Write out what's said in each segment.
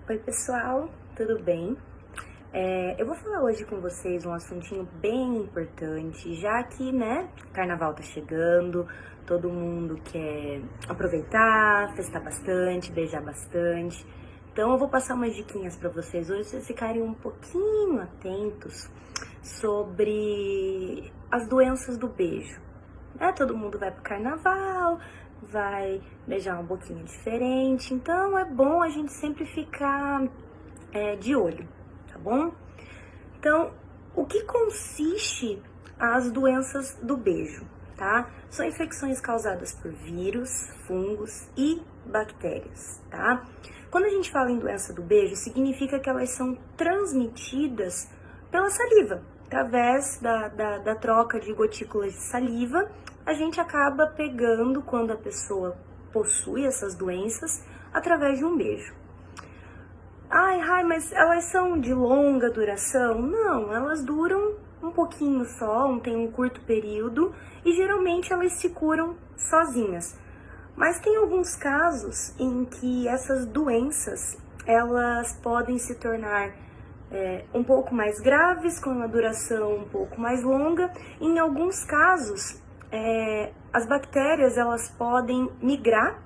Oi pessoal, tudo bem? Eu vou falar hoje com vocês um assuntinho bem importante, já que, né, carnaval tá chegando, todo mundo quer aproveitar, festar bastante, beijar bastante. Então eu vou passar umas diquinhas pra vocês hoje, vocês ficarem um pouquinho atentos sobre as doenças do beijo. Todo mundo vai pro carnaval, vai beijar um pouquinho diferente, então é bom a gente sempre ficar de olho, tá bom? Então, o que consiste as doenças do beijo, tá? São infecções causadas por vírus, fungos e bactérias, tá? Quando a gente fala em doença do beijo, significa que elas são transmitidas pela saliva. Através da troca de gotículas de saliva, a gente acaba pegando quando a pessoa possui essas doenças através de um beijo. Ai, mas elas são de longa duração? Não, elas duram um pouquinho só, tem um curto período e geralmente elas se curam sozinhas. Mas tem alguns casos em que essas doenças, elas podem se tornar um pouco mais graves, com uma duração um pouco mais longa. Em alguns casos, as bactérias elas podem migrar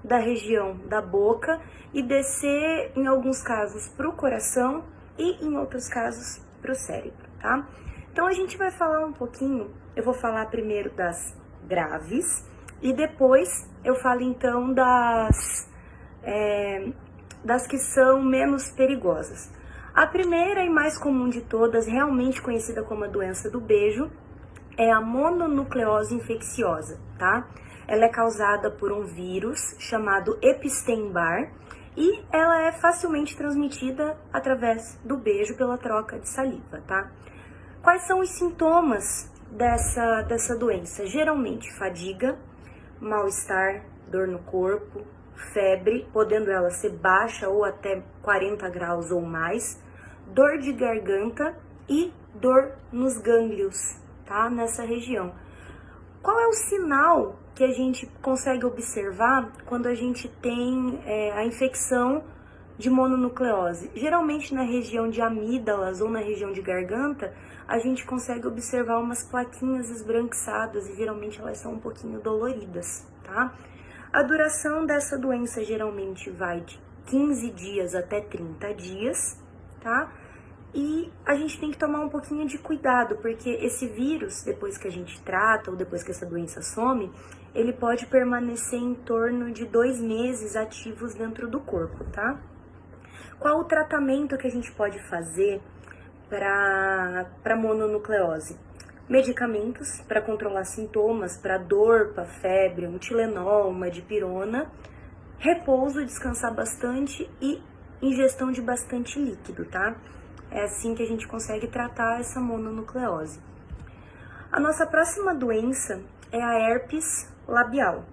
da região da boca e descer, em alguns casos, para o coração e, em outros casos, para o cérebro, tá? Então, a gente vai falar um pouquinho, eu vou falar primeiro das graves e depois eu falo, então, das que são menos perigosas. A primeira e mais comum de todas, realmente conhecida como a doença do beijo, é a mononucleose infecciosa, tá? Ela é causada por um vírus chamado Epstein-Barr e ela é facilmente transmitida através do beijo pela troca de saliva, tá? Quais são os sintomas dessa doença? Geralmente fadiga, mal-estar, dor no corpo, febre, podendo ela ser baixa ou até 40 graus ou mais, dor de garganta e dor nos gânglios, tá? Nessa região. Qual é o sinal que a gente consegue observar quando a gente tem a infecção de mononucleose? Geralmente na região de amígdalas ou na região de garganta, a gente consegue observar umas plaquinhas esbranquiçadas e geralmente elas são um pouquinho doloridas, tá? A duração dessa doença geralmente vai de 15 dias até 30 dias, tá? E a gente tem que tomar um pouquinho de cuidado, porque esse vírus, depois que a gente trata ou depois que essa doença some, ele pode permanecer em torno de 2 meses ativos dentro do corpo, tá? Qual o tratamento que a gente pode fazer para mononucleose? Medicamentos para controlar sintomas, para dor, para febre, um Tilenol, uma dipirona, repouso, descansar bastante e ingestão de bastante líquido, tá? É assim que a gente consegue tratar essa mononucleose. A nossa próxima doença é a herpes labial.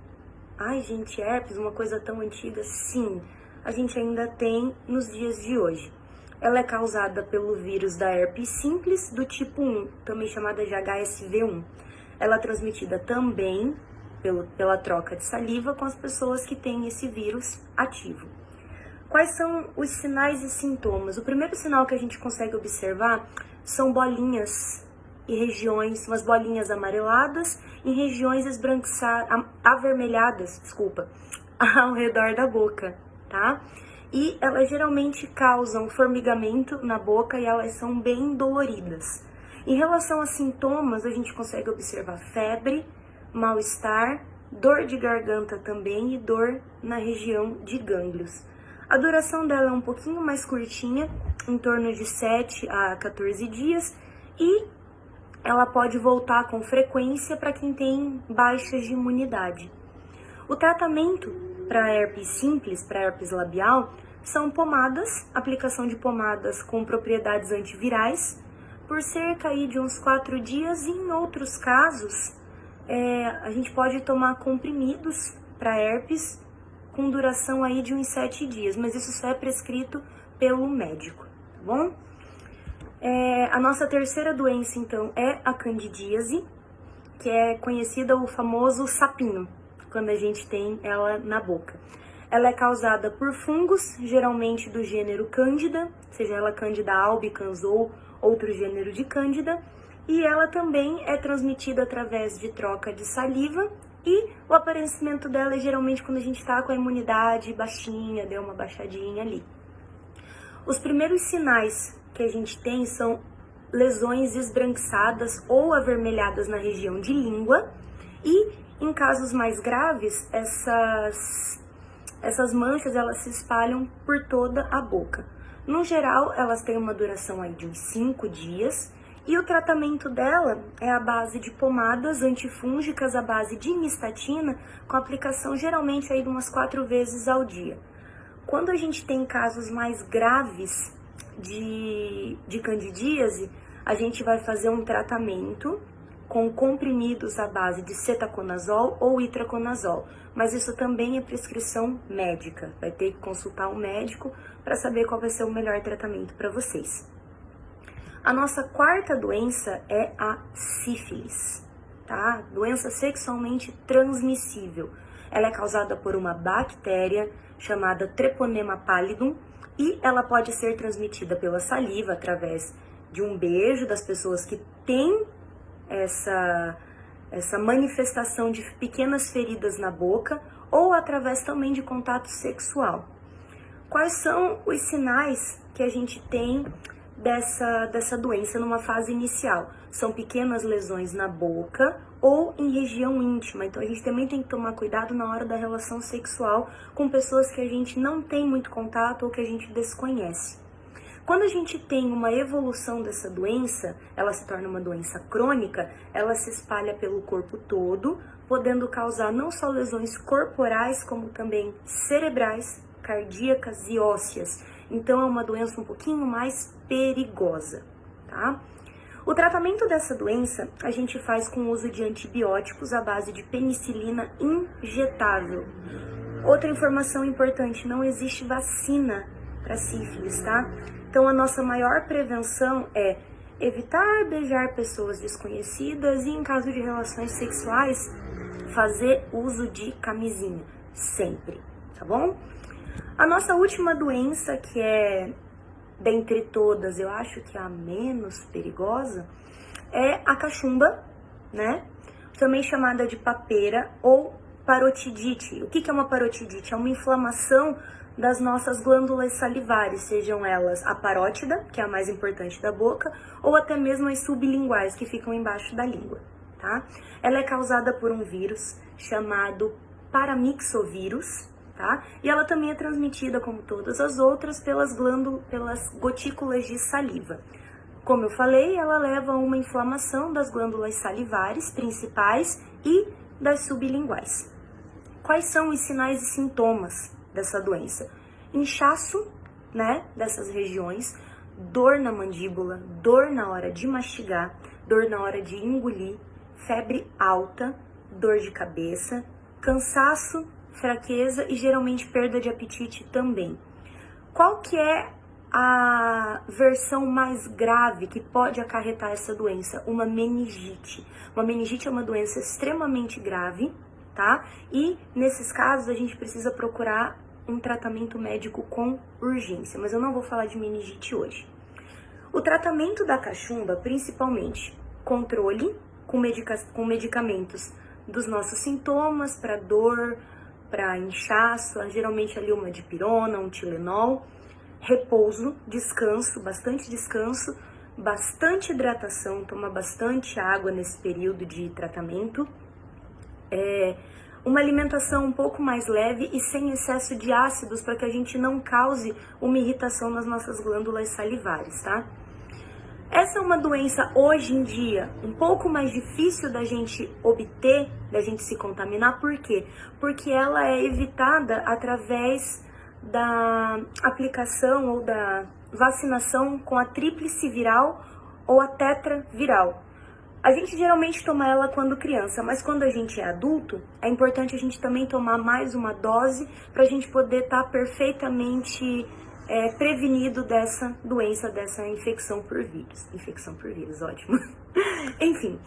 Ai, gente, herpes, uma coisa tão antiga? Sim, a gente ainda tem nos dias de hoje. Ela é causada pelo vírus da herpes simples do tipo 1, também chamada de HSV1. Ela é transmitida também pela troca de saliva com as pessoas que têm esse vírus ativo. Quais são os sinais e sintomas? O primeiro sinal que a gente consegue observar são bolinhas e regiões, umas bolinhas amareladas em regiões avermelhadas, ao redor da boca, tá? E elas geralmente causam formigamento na boca e elas são bem doloridas. Em relação a sintomas, a gente consegue observar febre, mal-estar, dor de garganta também e dor na região de gânglios. A duração dela é um pouquinho mais curtinha, em torno de 7 a 14 dias, e ela pode voltar com frequência para quem tem baixas de imunidade. O tratamento para herpes simples, para herpes labial, são pomadas, aplicação de pomadas com propriedades antivirais, por cerca aí de uns 4 dias, e em outros casos, a gente pode tomar comprimidos para herpes, com duração aí de uns 7 dias, mas isso só é prescrito pelo médico, tá bom? A nossa terceira doença, então, é a candidíase, que é conhecida o famoso sapinho, quando a gente tem ela na boca. Ela é causada por fungos, geralmente do gênero Cândida, seja ela Candida albicans ou outro gênero de Cândida, e ela também é transmitida através de troca de saliva, e o aparecimento dela é geralmente quando a gente está com a imunidade baixinha, deu uma baixadinha ali. Os primeiros sinais que a gente tem são lesões esbranquiçadas ou avermelhadas na região de língua, e em casos mais graves, essas manchas elas se espalham por toda a boca. No geral, elas têm uma duração aí de uns 5 dias, e o tratamento dela é a base de pomadas antifúngicas à base de mistatina, com aplicação geralmente aí de umas 4 vezes ao dia. Quando a gente tem casos mais graves de candidíase, a gente vai fazer um tratamento com comprimidos à base de cetaconazol ou itraconazol, mas isso também é prescrição médica, vai ter que consultar um médico para saber qual vai ser o melhor tratamento para vocês. A nossa quarta doença é a sífilis, tá? Doença sexualmente transmissível. Ela é causada por uma bactéria chamada Treponema pallidum e ela pode ser transmitida pela saliva através de um beijo das pessoas que têm essa manifestação de pequenas feridas na boca ou através também de contato sexual. Quais são os sinais que a gente tem dessa doença numa fase inicial? São pequenas lesões na boca ou em região íntima, então a gente também tem que tomar cuidado na hora da relação sexual com pessoas que a gente não tem muito contato ou que a gente desconhece. Quando a gente tem uma evolução dessa doença, ela se torna uma doença crônica, ela se espalha pelo corpo todo, podendo causar não só lesões corporais, como também cerebrais, cardíacas e ósseas. Então é uma doença um pouquinho mais perigosa, tá? O tratamento dessa doença a gente faz com o uso de antibióticos à base de penicilina injetável. Outra informação importante, não existe vacina para sífilis, tá? Então, a nossa maior prevenção é evitar beijar pessoas desconhecidas e, em caso de relações sexuais, fazer uso de camisinha, sempre, tá bom? A nossa última doença, que é, dentre todas, eu acho que a menos perigosa, é a cachumba, né? Também chamada de papeira ou parotidite. O que é uma parotidite? É uma inflamação das nossas glândulas salivares, sejam elas a parótida, que é a mais importante da boca, ou até mesmo as sublinguais, que ficam embaixo da língua, tá? Ela é causada por um vírus chamado paramyxovírus, tá? E ela também é transmitida, como todas as outras, pelas gotículas de saliva. Como eu falei, ela leva a uma inflamação das glândulas salivares principais e das sublinguais. Quais são os sinais e sintomas dessa doença? Inchaço, né, dessas regiões, dor na mandíbula, dor na hora de mastigar, dor na hora de engolir, febre alta, dor de cabeça, cansaço, fraqueza e geralmente perda de apetite também. Qual que é a versão mais grave que pode acarretar essa doença? Uma meningite. Uma meningite é uma doença extremamente grave, tá? E nesses casos a gente precisa procurar um tratamento médico com urgência, mas eu não vou falar de meningite hoje. O tratamento da cachumba, principalmente, controle com medicamentos dos nossos sintomas, para dor, para inchaço, geralmente ali uma dipirona, um Tilenol, repouso, descanso, bastante hidratação, tomar bastante água nesse período de tratamento, uma alimentação um pouco mais leve e sem excesso de ácidos para que a gente não cause uma irritação nas nossas glândulas salivares, tá? Essa é uma doença hoje em dia um pouco mais difícil da gente obter, da gente se contaminar, por quê? Porque ela é evitada através da aplicação ou da vacinação com a tríplice viral ou a tetraviral. A gente geralmente toma ela quando criança, mas quando a gente é adulto, é importante a gente também tomar mais uma dose para a gente poder estar perfeitamente prevenido dessa doença, dessa infecção por vírus. Infecção por vírus, ótimo. Enfim,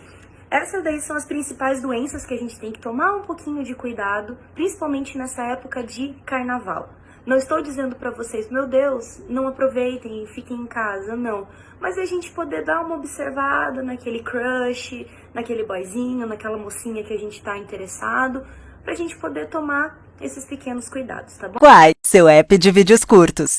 Essas daí são as principais doenças que a gente tem que tomar um pouquinho de cuidado, principalmente nessa época de carnaval. Não estou dizendo para vocês, meu Deus, não aproveitem e fiquem em casa, não. Mas a gente poder dar uma observada naquele crush, naquele boyzinho, naquela mocinha que a gente está interessado, pra gente poder tomar esses pequenos cuidados, tá bom? Quai, seu app de vídeos curtos.